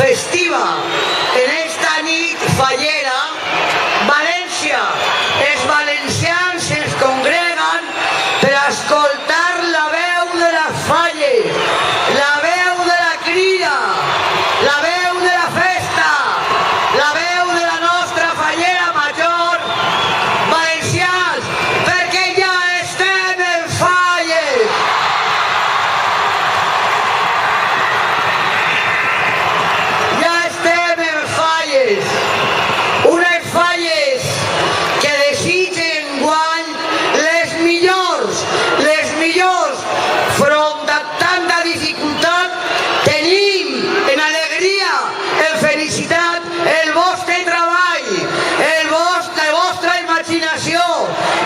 festiva en esta nit fallera, València, els valencians es congreguen per escoltar la veu de les falles, la veu de la crida, la veu de la festa, la veu de la nostra fallera major, valencians, perquè ja estem en falles. Ja estem en falles. Unes falles que desitgen guany les millors front a tanta dificultat. Tenim en alegria, en felicitat, el vostre treball, la vostra imaginació,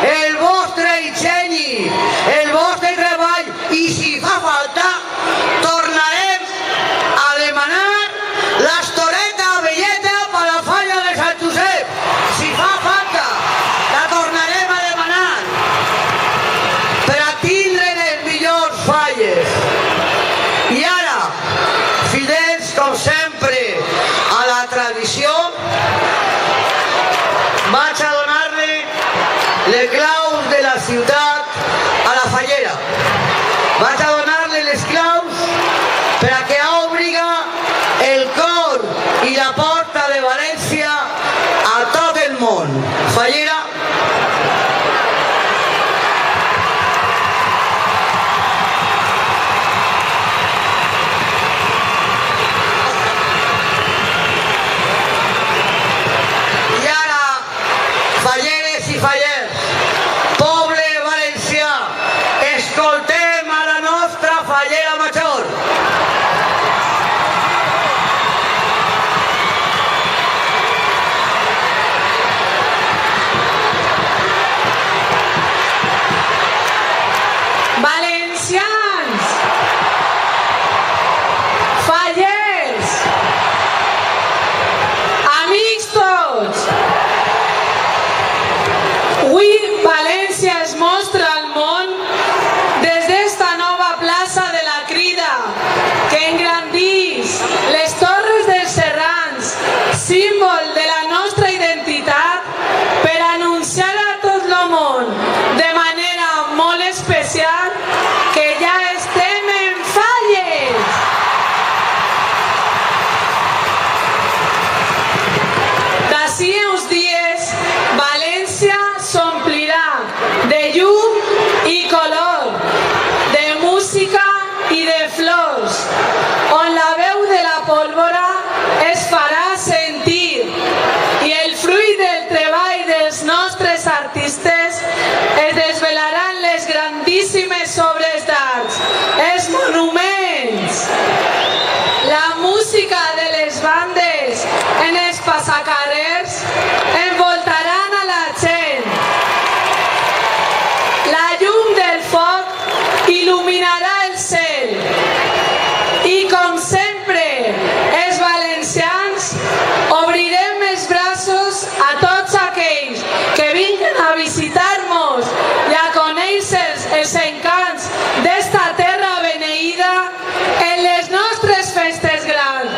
el vostre ingeni, el vostre treball, i si fa falta tornarem a demanar l'estoreta velleta per a la falla de Sant Josep. Si fa falta la tornarem a demanar per a tindre les millors falles. I ara, fidels com sempre a la tradició, vaig a donar-li les claus de la ciutat a la fallera. Vaig a donar-li les claus per a que obriga el cor i la porta de València a tot el món. Fallera. I ara, falleres i fallers, poble valencià, escoltem a la nostra fallera major. Valencians, fallers, amics tots, avui València es mostra al món des d'esta nova plaça de la Crida, que engrandís les torres dels Serrans, símbol de la nostra identitat, per anunciar a tot el món de manera molt especial que ja estem en falles. D'ací a uns dies, València s'omplirà de llum i color, de música i de flors, on la veu de la pólvora es farà sentir i el fruit del treball dels nostres artistes es desvelaran les grandíssimes obres d'art, els monuments, la música de les bandes en els passacarrers envoltaran a la gent. La llum del foc il·luminarà el cel i, com sempre, els valencians obrirem els braços a tots aquells que vinguin a visitar-nos i a conèixer els encants d'esta terra beneïda en les nostres festes grans,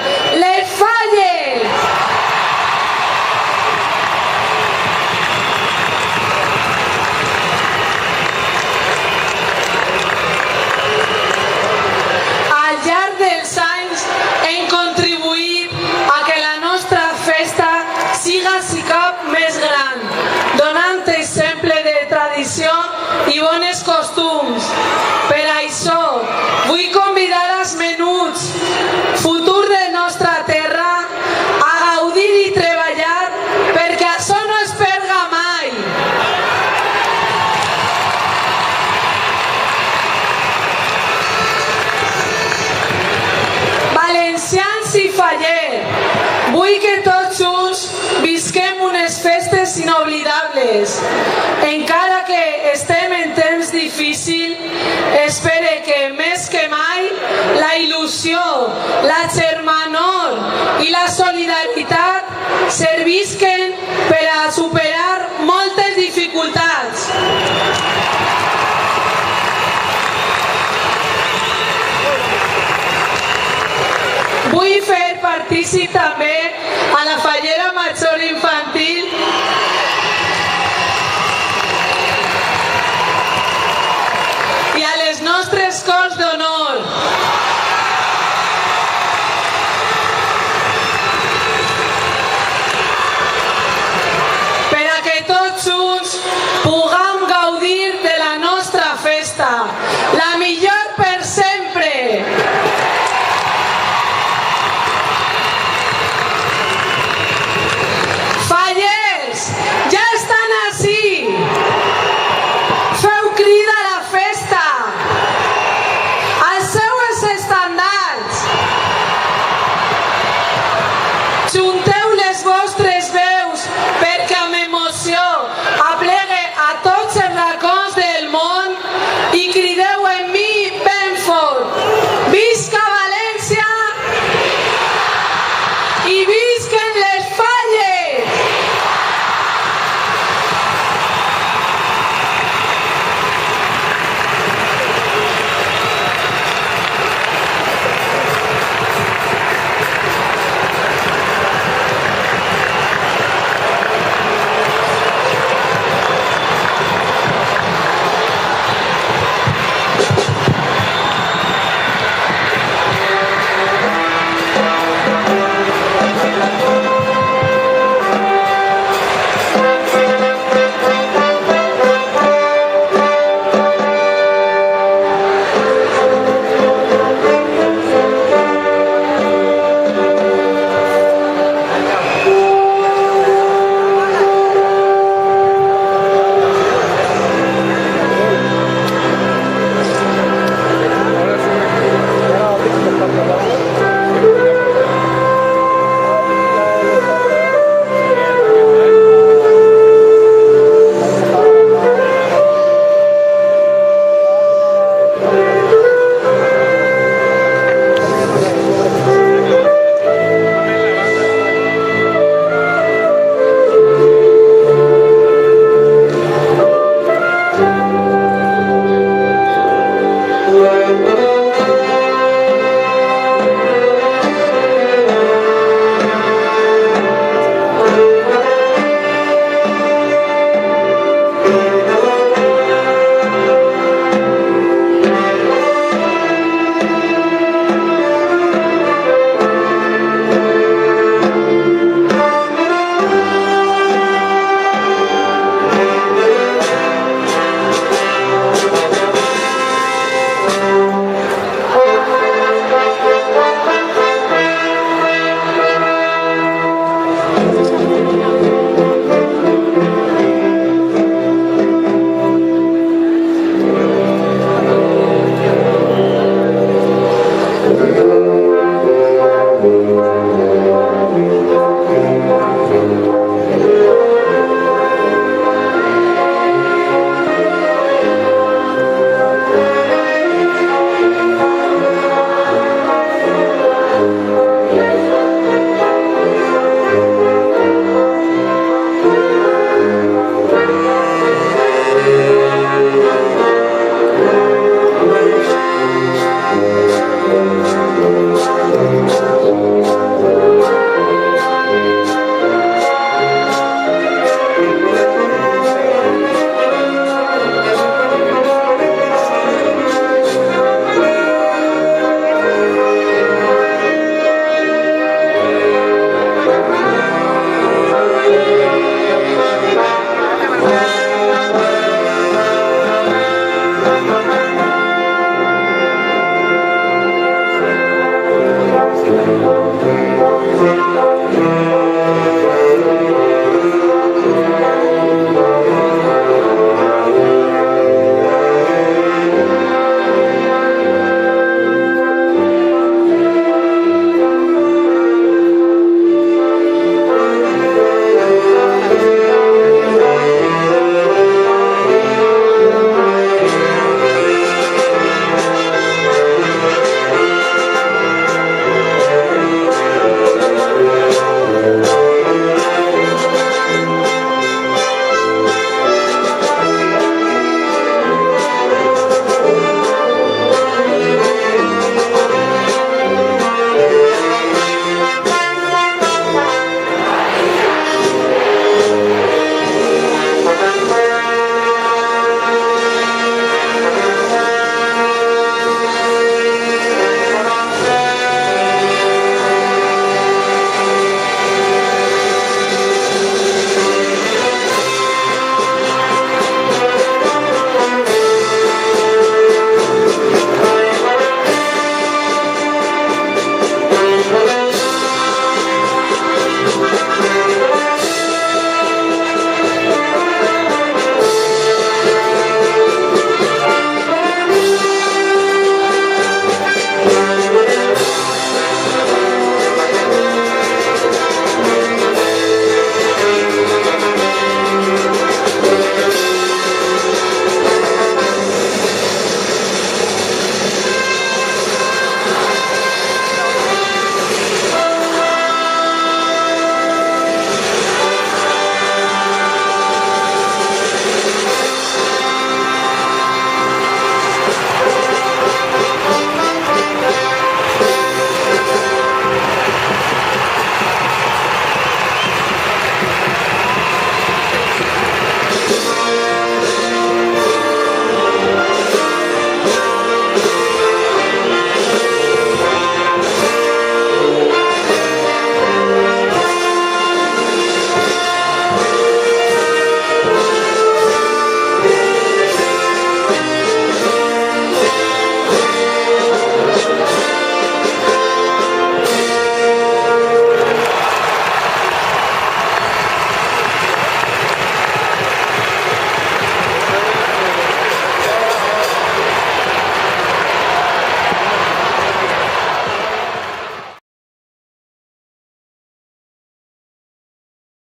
les falles. Al llarg dels anys hem contribuït a que la nostra festa siga si cap més gran, donant exemple de tradició i bons costums. Per això vull convidar els menuts, futur de nostra terra, a gaudir i treballar perquè això no es perga mai. Valencians i fallers, vull que tots junts visquem unes festes inoblidables. Encara que estem en temps difícils, espero que més que mai la il·lusió, la germanor i la solidaritat servisquen per a superar moltes dificultats. Vull fer participar partícip també